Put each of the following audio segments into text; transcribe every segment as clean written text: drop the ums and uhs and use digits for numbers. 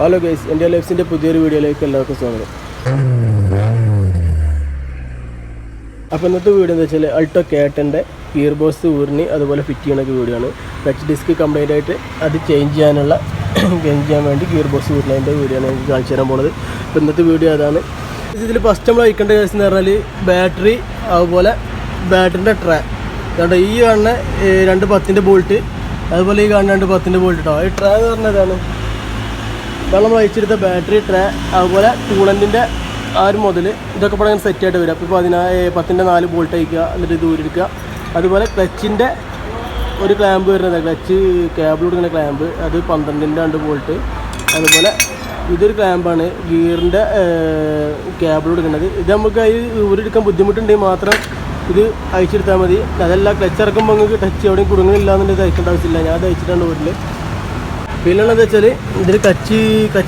Hello guys, എൻ്റെ ലൈഫ്സിൻ്റെ പുതിയൊരു വീഡിയോയിലേക്ക് എല്ലാവർക്കും സ്വാഗതം. അപ്പോൾ ഇന്നത്തെ വീഡിയോ എന്താ വെച്ചാൽ അൾട്ടോ K10 ഗിയർ ബോക്സ് ഊരിന് അതുപോലെ ഫിറ്റ് ചെയ്യണൊക്കെ വീഡിയോ ആണ്. ക്ലച്ച് ഡിസ്ക് കംപ്ലൈൻ്റ് ആയിട്ട് അത് ചേഞ്ച് ചെയ്യാൻ വേണ്ടി ഗിയർ ബോക്സ് ഊരിനതിൻ്റെ വീഡിയോ ആണ് എനിക്ക് കാണിച്ചു തരാൻ പോകുന്നത്. അപ്പോൾ ഇന്നത്തെ വീഡിയോ അതാണ്. ഇതിൽ ഫസ്റ്റ് നമ്മൾ വയ്ക്കേണ്ട കേസ് എന്ന് പറഞ്ഞാൽ ബാറ്ററി, അതുപോലെ ബാറ്ററിൻ്റെ ട്രേ. അതുകൊണ്ട് ഈ കാണുന്ന 2 10-ൻ്റെ ബോൾട്ട്, അതുപോലെ ഈ കാണുന്ന 2 10-ൻ്റെ ബോൾട്ട് കേട്ടോ. ഈ ട്രേ എന്ന് പറഞ്ഞതാണ് ഇതാണ് നമ്മൾ അയച്ചെടുത്ത ബാറ്ററി ട്രേ, അതുപോലെ കൂളൻറ്റിൻ്റെ ആ ഒരു മുതൽ ഇതൊക്കെ ഇപ്പോൾ അങ്ങനെ സെറ്റായിട്ട് വരും. അപ്പോൾ 10-ൻ്റെ 4 ബോൾട്ട് അയക്കുക, എന്നിട്ട് ഇത് ഊരിയെടുക്കുക. അതുപോലെ ക്ലച്ചിൻ്റെ ഒരു ക്ലാമ്പ് വരുന്നത്, ക്ലച്ച് കേബിൾ കൊടുക്കുന്ന ക്ലാമ്പ്, അത് 12-ൻ്റെ 2 ബോൾട്ട്. അതുപോലെ ഇതൊരു ക്ലാമ്പാണ് ഗിയറിൻ്റെ കേബിൾ കൊടുക്കുന്നത്. ഇത് നമുക്ക് അതിൽ ഊരിയെടുക്കാൻ ബുദ്ധിമുട്ടുണ്ടെങ്കിൽ മാത്രം ഇത് അയച്ചെടുത്താൽ മതി. അതല്ല ക്ലച്ച് ഇറക്കുമ്പോൾ നിങ്ങൾക്ക് ടച്ച് എവിടെയും കുടുങ്ങുന്നില്ല എന്നുണ്ടെങ്കിൽ അയക്കേണ്ട ആവശ്യമില്ല. ഞാൻ അത് അയച്ചിട്ടുണ്ട് വീട്ടിൽ. പിന്നെ എന്താ വെച്ചാൽ ഇതിൽ കച്ച്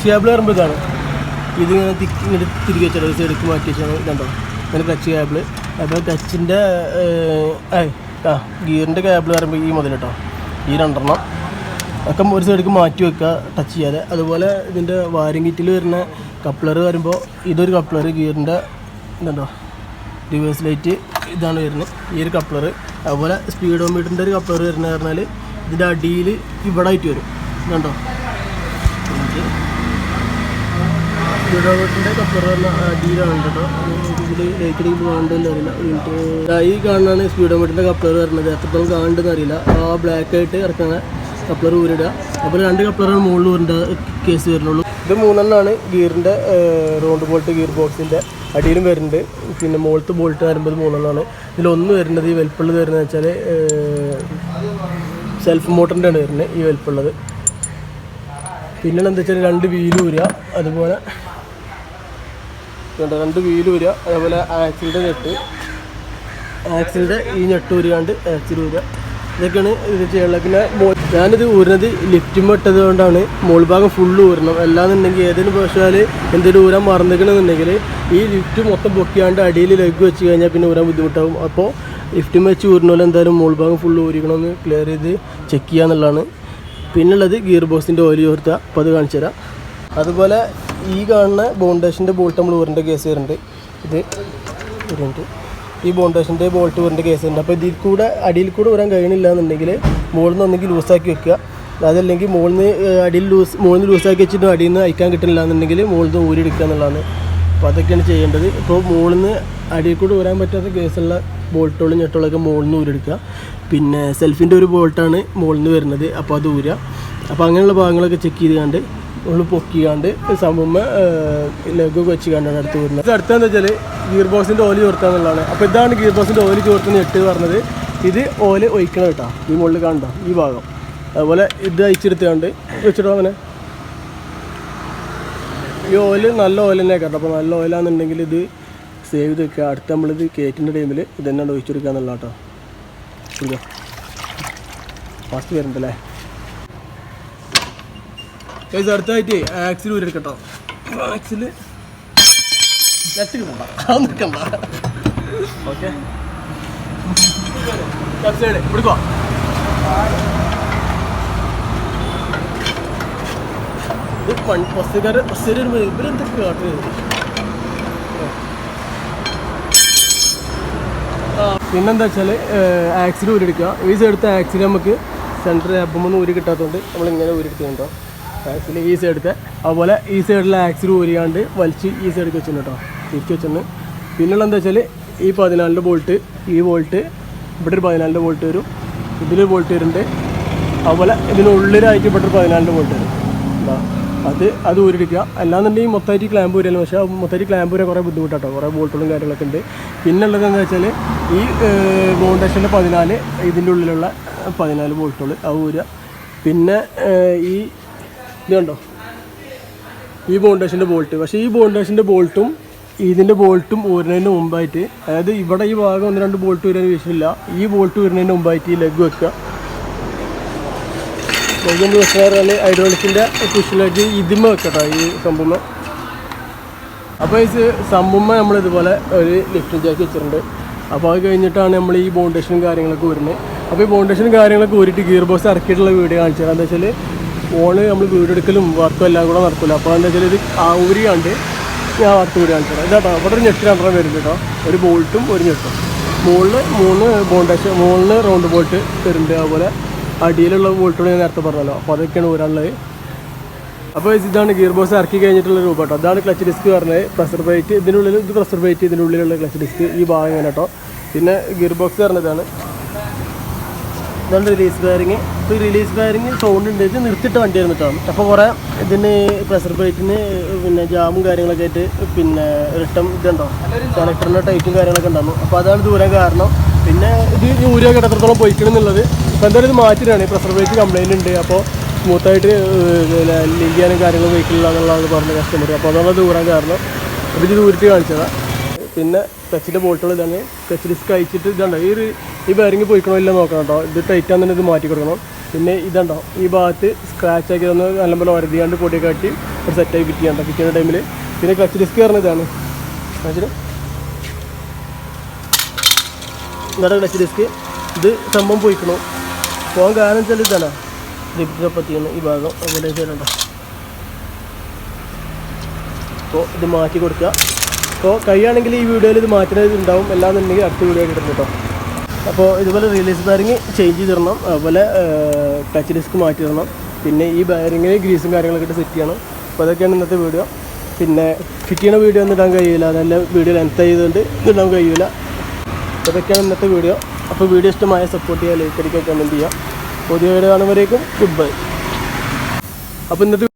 കേബിൾ പറയുമ്പോൾ ഇതാണ്, ഇത് ഇങ്ങനെ ഇങ്ങനെ തിരികെ വെച്ചാൽ സൈഡിലേക്ക് മാറ്റി വെച്ചാൽ ഇതുണ്ടോ അങ്ങനെ കച്ച് കേബിൾ. അപ്പോൾ കച്ചിൻ്റെ ഗിയറിൻ്റെ കേബിൾ പറയുമ്പോൾ ഈ മുതൽ കേട്ടോ, ഈ 2 ഒക്കെ ഒരു സൈഡിലേക്ക് മാറ്റി വെക്കുക ടച്ച് ചെയ്യാതെ. അതുപോലെ ഇതിൻ്റെ വാരിങ് കിറ്റിൽ വരുന്ന കപ്ലർ വരുമ്പോൾ ഇതൊരു കപ്ലർ, ഗിയറിൻ്റെ ഇതുണ്ടോ റിവേഴ്സ് ലൈറ്റ് ഇതാണ് വരുന്നത്, ഈ ഒരു കപ്ലർ. അതുപോലെ സ്പീഡോമീറ്ററിൻ്റെ ഒരു കപ്ലർ വരുന്നത് പറഞ്ഞാൽ ഇതിൻ്റെ അടിയിൽ ഇവിടെ ആയിട്ട് വരും, ഇതുണ്ടോ സ്പീഡോമീറ്ററിൻ്റെ കപ്ലർ പറഞ്ഞാൽ അടിയിലാണ് കേട്ടോ. ഇതിൽ ലൈറ്റ് അടിക്കുമ്പോൾ കാണുന്നതെന്ന് അറിയില്ല. ഈ കാണുന്നതാണ് സ്പീഡോമീറ്ററിൻ്റെ കപ്ലർ വരുന്നത്. എത്രത്തോളം കാണുന്നതെന്ന് അറിയില്ല. ആ ബ്ലാക്ക് ആയിട്ട് ഇറക്കുന്ന കപ്ലർ ഊരിടുക. അപ്പോൾ 2 കപ്ലറാണ് മുകളിൽ ഊരിൻ്റെ കേസ് വരുന്നുള്ളൂ. ഇത് 3 ഗിയറിൻ്റെ റൗണ്ട് ബോൾട്ട് ഗിയർ ബോക്സിൻ്റെ അടിയിലും വരുന്നുണ്ട്. പിന്നെ മുകളിലത്തെ ബോൾട്ട് വരുമ്പോൾ 3 ഇതിലൊന്ന് വരുന്നത്, ഈ വലിപ്പുള്ളത് വരുന്നത് വെച്ചാൽ സെൽഫ് മോട്ടറിൻ്റെ ആണ് വരുന്നത് ഈ വലിപ്പുള്ളത്. പിന്നെ എന്താ വെച്ചാൽ 2 വീല് ഊരുക, അതുപോലെ 2 വീല് ഊരുക. അതേപോലെ ആക്സിലിൻ്റെ ഈ ഞെട്ട് ഊരിയാണ്ട് ആക്സിൽ ഊരുക. ഇതൊക്കെയാണ് ഇത് ചെയ്യാനുള്ളത്. പിന്നെ ഞാനിത് ഊരുന്നത് ലിഫ്റ്റും ഇട്ടത് കൊണ്ടാണ്. മുകൾ ഭാഗം ഫുള്ള് ഊരണം. അല്ലാന്നുണ്ടെങ്കിൽ ഏതെങ്കിലും പക്ഷാൽ എന്തെങ്കിലും ഊരാൻ മറന്നിക്കണമെന്നുണ്ടെങ്കിൽ ഈ ലിഫ്റ്റ് മൊത്തം പൊക്കിയാണ്ട് അടിയിൽ ലെഗ് വെച്ച് കഴിഞ്ഞാൽ പിന്നെ ഊരാൻ ബുദ്ധിമുട്ടാകും. അപ്പോൾ ലിഫ്റ്റും വെച്ച് ഊരണ എന്തായാലും മുകൾ ഭാഗം ഫുള്ള് ഊരിക്കണമെന്ന് ക്ലിയർ ചെയ്ത് ചെക്ക് ചെയ്യുക എന്നുള്ളതാണ്. പിന്നുള്ളത് ഗിയർ ബോക്സിൻ്റെ ഓയിൽ ചോർത്തുക. അപ്പോൾ അത് കാണിച്ചു തരാം. അതുപോലെ ഈ കാണുന്ന ബൗണ്ടേഷൻ്റെ ബോൾട്ട് നമ്മൾ ഊരേണ്ട കേസ് വരുന്നുണ്ട്. ഇത് വരുന്നുണ്ട്, ഈ ബൗണ്ടേഷൻ്റെ ബോൾട്ട് ഊരേണ്ട കേസ് ഉണ്ട്. അപ്പോൾ ഇതിൽ കൂടെ അടിയിൽ കൂടെ ഊരാൻ കഴിയണില്ല എന്നുണ്ടെങ്കിൽ മുകളിൽ നിന്ന് ഒന്നെങ്കിൽ ലൂസാക്കി വെക്കുക, അതല്ലെങ്കിൽ മുകളിൽ നിന്ന് ലൂസാക്കി വെച്ചിട്ട് അടിയിൽ നിന്ന് അയക്കാൻ കിട്ടുന്നില്ല എന്നുണ്ടെങ്കിൽ മുകളിൽ നിന്ന് ഊരിയെടുക്കുക എന്നുള്ളതാണ്. അപ്പോൾ അതൊക്കെയാണ് ചെയ്യേണ്ടത്. ഇപ്പോൾ മുകളിൽ നിന്ന് അടിയിൽ കൂടെ ഊരാൻ പറ്റാത്ത കേസുള്ള ബോൾട്ടുകളും ഞെട്ടുകളൊക്കെ മുകളിൽ നിന്ന് ഊരെടുക്കുക. പിന്നെ സെൽഫിൻ്റെ ഒരു ബോൾട്ടാണ് മുകളിൽ നിന്ന് വരുന്നത്, അപ്പോൾ അത് ഊരുക. അപ്പോൾ അങ്ങനെയുള്ള ഭാഗങ്ങളൊക്കെ ചെക്ക് ചെയ്തുകൊണ്ട് ഉള്ളിൽ പൊക്കിയാണ്ട് സംഭവം ലെഗൊക്കെ വെച്ച് കണ്ടാണ് അടുത്ത് വരുന്നത്. ഇത് അടുത്തതെന്ന് വെച്ചാൽ ഗിയർ ബോക്സിൻ്റെ ഓയിൽ ചോർത്തുക എന്നുള്ളതാണ്. അപ്പോൾ ഇതാണ് ഗിയർ ബോക്സിൻ്റെ ഓയിൽ ചോർത്തുന്ന ഞെട്ട് പറഞ്ഞത്. ഇത് ഓയിൽ ഒഴിക്കണം കേട്ടോ, ഈ മുകളിൽ കാണണ്ട ഈ ഭാഗം. അതുപോലെ ഇത് അയച്ചെടുത്തുകൊണ്ട് വെച്ചിട്ടോ അങ്ങനെ. ഈ ഓയിൽ നല്ല ഓയിൽ തന്നെ കേട്ടോ. അപ്പോൾ നല്ല ഓയിലാണെന്നുണ്ടെങ്കിൽ ഇത് സേവ് ചെയ്ത് വെക്കുക. അടുത്ത് നമ്മളിത് കയറ്റുന്ന ടൈമിൽ ഇത് തന്നെ ഒഴിച്ചെടുക്കുക എന്നുള്ള കേട്ടോ. ഇതോ ഫാസ്റ്റ് വരുന്നുണ്ടല്ലേ. ഇത് അടുത്തായിട്ട് ആക്സിൽ ഊരെടുക്കട്ടോ. ആക്സിൽ നിൽക്കണ്ട. ഓക്കെ, സൈഡ് എടുക്കോ. ബസ്സുകാർ ഇവരെന്തൊക്കെ കാട്ടുന്നത്. പിന്നെന്താ വെച്ചാൽ ആക്സിൽ ഊരെടുക്കുക. ഈ സൈഡത്തെ ആക്സിൽ നമുക്ക് സെൻറ്റർ ആപ്പമൊന്നും ഊരി കിട്ടാത്തതുകൊണ്ട് നമ്മളിങ്ങനെ ഊരെടുക്കുന്നുണ്ടോ ആക്സിൽ ഈ സൈഡത്തെ. അതുപോലെ ഈ സൈഡിലെ ആക്സിൽ ഊരിയാണ്ട് വലിച്ച് ഈ സൈഡിലേക്ക് വെച്ചിട്ടുണ്ട് കേട്ടോ, തിരിച്ച് വെച്ചിട്ടുണ്ട്. പിന്നെയുള്ള എന്താ വെച്ചാൽ ഈ 14-ൻ്റെ ബോൾട്ട്, ഈ ബോൾട്ട് ഇവിടെ ഒരു 14-ൻ്റെ ബോൾട്ട് വരും, ഇതിലൊരു ബോൾട്ട് വരുന്നുണ്ട്. അതുപോലെ ഇതിനുള്ളിലായിട്ട് ഇവിടെ ഒരു 14-ൻ്റെ ബോൾട്ട് വരും. അത് ഊരിടിക്കുക. അല്ലാന്നുണ്ടെങ്കിൽ മൊത്തമായിട്ട് ക്ലാമ്പ് ഊരിയല്ലോ. പക്ഷേ മൊത്തമായിട്ട് ക്ലാമ്പ് ഊരാൻ കുറേ ബുദ്ധിമുട്ടാട്ടോ, കുറേ ബോൾട്ടുകളും കാര്യങ്ങളൊക്കെ ഉണ്ട്. പിന്നുള്ളത് എന്താ വെച്ചാൽ ഈ ബൗണ്ടേഷൻ്റെ 14, ഇതിൻ്റെ ഉള്ളിലുള്ള 14 ബോൾട്ടുകൾ അത് ഊരുക. പിന്നെ ഈ ഇത് കണ്ടോ, ഈ ബൗണ്ടേഷൻ്റെ ബോൾട്ട്. പക്ഷേ ഈ ബൗണ്ടേഷൻ്റെ ബോൾട്ടും ഇതിൻ്റെ ബോൾട്ടും ഊരുന്നതിന് മുമ്പായിട്ട്, അതായത് ഇവിടെ ഈ ഭാഗം 1-2 ബോൾട്ട് ഊരാൻ വിഷയമില്ല, ഈ ബോൾട്ട് ഊരുന്നതിന് മുമ്പായിട്ട് ഈ ലെഗ് വെക്കുക. ലെഗ് എന്ന് വെച്ചാൽ ഹൈഡ്രോളിക്കിൻ്റെ പുഷിലേക്ക് ഇതിമ വെക്കട്ടോ ഈ സംഭവം. അപ്പോൾ ഈ സംഭവം നമ്മളിതുപോലെ ഒരു ലിഫ്റ്റ് ജാക്കി വെച്ചിട്ടുണ്ട്. അപ്പോൾ അത് കഴിഞ്ഞിട്ടാണ് നമ്മൾ ഈ ബൗണ്ടേഷനും കാര്യങ്ങളൊക്കെ ഊരുന്നത്. അപ്പോൾ ഈ ബൗണ്ടേഷനും കാര്യങ്ങളൊക്കെ ഊരിയിട്ട് ഗിയർ ബോക്സ് ഇറക്കിയിട്ടുള്ള വീഡിയോ കാണിച്ചു തരാം. എന്താ വെച്ചാൽ ഓണ് നമ്മൾ വീടെടുക്കലും വർക്കും എല്ലാം കൂടെ നടക്കില്ല. അപ്പോൾ എന്താ വെച്ചാൽ ഇത് ഊരിയാണ്ട് ഞാൻ വറുത്ത് ഊരി കാണിച്ചു തരാം. ഇതാട്ടോ അവിടെ ഒരു ഞെട്ട് രണ്ടെണ്ണം വരുന്നുണ്ട് കേട്ടോ, ഒരു ബോൾട്ടും ഒരു ഞെട്ടും. മുകളിൽ 3 ബോണ്ടേഷൻ, മുകളിൽ റൗണ്ട് ബോൾട്ട് വരുന്നുണ്ട്, അതുപോലെ അടിയിലുള്ള ബോൾട്ടുകൾ ഞാൻ നേരത്തെ പറഞ്ഞല്ലോ. അപ്പോൾ അതൊക്കെയാണ് ഊരാനുള്ളത്. അപ്പോൾ ഇതാണ് ഗിയർ ബോക്സ് ഇറക്കി കഴിഞ്ഞിട്ടുള്ള രൂപ കേട്ടോ. അതാണ് ക്ലച്ച് ഡിസ്ക് പറഞ്ഞത്. പ്രഷർ പ്ലേറ്റ് ഇതിനുള്ളിൽ, ഇത് പ്രഷർ പ്ലേറ്റ് ഇതിൻ്റെ ഉള്ളിലുള്ള ക്ലച്ച് ഡിസ്ക് ഈ ഭാഗം ഇങ്ങനെ കേട്ടോ. പിന്നെ ഗിയർ ബോക്സ് പറഞ്ഞതാണ്. ഇതാണ് റിലീസ് ബെയറിങ്. ഇപ്പോൾ ഈ റിലീസ് ബെയറിങ് സൗണ്ട് ഉണ്ട്. ഇത് നിർത്തിയിട്ട് വണ്ടി ആയിരുന്നിട്ടാണ്. അപ്പോൾ കുറേ ഇതിന് പ്രഷർ പ്ലേറ്റിന് പിന്നെ ജാമും കാര്യങ്ങളൊക്കെ ആയിട്ട് പിന്നെ റിട്ടം ഇതുണ്ടോ സെലക്ടറിൻ്റെ ടൈറ്റും കാര്യങ്ങളൊക്കെ ഉണ്ടായിരുന്നു. അപ്പോൾ അതാണ് ദൂരം കാരണം. പിന്നെ ഇത് ഊരിയൊക്കെ എത്രത്തോളം പോയിക്കണമെന്നുള്ളത്. ഇപ്പോൾ എന്തായാലും ഇത് മാറ്റിയിട്ടാണ്. പ്രഷർ പ്ലേറ്റ് കംപ്ലയിൻ്റ് ഉണ്ട്. അപ്പോൾ സ്മൂത്തായിട്ട് ലിങ്ക് ചെയ്യാനും കാര്യങ്ങളും വെഹിക്കിളില്ല എന്നുള്ളത് പറഞ്ഞ കസ്റ്റമർ. അപ്പോൾ അതാണ് ദൂരം കാരണം. അപ്പോൾ ഇത് ഊരിട്ട് കാണിച്ചതാണ്. പിന്നെ ക്ലച്ചിൻ്റെ ബോൾട്ടുകൾ ഇതാണ്. ക്ലച്ച് ഡിസ്ക് അയച്ചിട്ട് ഇതുണ്ടോ ഈ ബെയറിങ് പോയിക്കണോ ഇല്ല നോക്കണം കേട്ടോ. ഇത് ടൈറ്റാന്ന് തന്നെ ഇത് മാറ്റി കൊടുക്കണം. പിന്നെ ഇതുണ്ടോ ഈ ഭാഗത്ത് സ്ക്രാച്ച് ആക്കി ഒന്ന് നല്ലപോലെ വരതിയാണ്ട് പൊടിയൊക്കെ കാട്ടി ഒരു സെറ്റായി ഫിറ്റ് ചെയ്യണ്ട. ഫിറ്റ് ചെയ്യുന്ന ടൈമിൽ പിന്നെ ക്ലച്ച് ഡിസ്ക് പറഞ്ഞ ഇതാണ്. ഇതാണ് ക്ലച്ച് ഡിസ്ക്. ഇത് സംഭവം പോയിക്കണോ പോകാൻ കാരണം വെച്ചാൽ ഇതാണ് ലിപ്റ്റിനൊപ്പത്തിയാണ് ഈ ഭാഗം അങ്ങനെ ചെയ്യണ്ട. അപ്പോൾ ഇത് മാറ്റി കൊടുക്കുക. അപ്പോൾ കഴിയുകയാണെങ്കിൽ ഈ വീഡിയോയിൽ ഇത് മാറ്റുന്നത് ഉണ്ടാവും, എല്ലാന്നുണ്ടെങ്കിൽ അടുത്ത വീഡിയോ കിട്ടും കേട്ടോ. അപ്പോൾ ഇതുപോലെ റിലീസ് ബെയറിങ് ചേഞ്ച് ചെയ്ത് തരണം, അതുപോലെ ടച്ച് ഡിസ്ക് മാറ്റി തരണം. പിന്നെ ഈ ബെയറിങ്ങിന് ഗ്രീസും കാര്യങ്ങളൊക്കെ ഇട്ട് സെറ്റ് ചെയ്യണം. അപ്പോൾ അതൊക്കെയാണ് ഇന്നത്തെ വീഡിയോ. പിന്നെ ഫിറ്റ് ചെയ്യുന്ന വീഡിയോ ഒന്നും ഇടാൻ കഴിയില്ല, നല്ല വീഡിയോ ലെങ്ത് ചെയ്തുകൊണ്ട് ഇടാൻ കഴിയില്ല. അതൊക്കെയാണ് ഇന്നത്തെ വീഡിയോ. അപ്പോൾ വീഡിയോ ഇഷ്ടമായ സപ്പോർട്ട് ചെയ്യുക, ലൈക്ക് അടിക്കുക, കമൻറ്റ് ചെയ്യുക. പുതിയ വീഡിയോ കാണുമ്പോഴേക്കും ഗുഡ് ബൈ. അപ്പോൾ ഇന്നത്തെ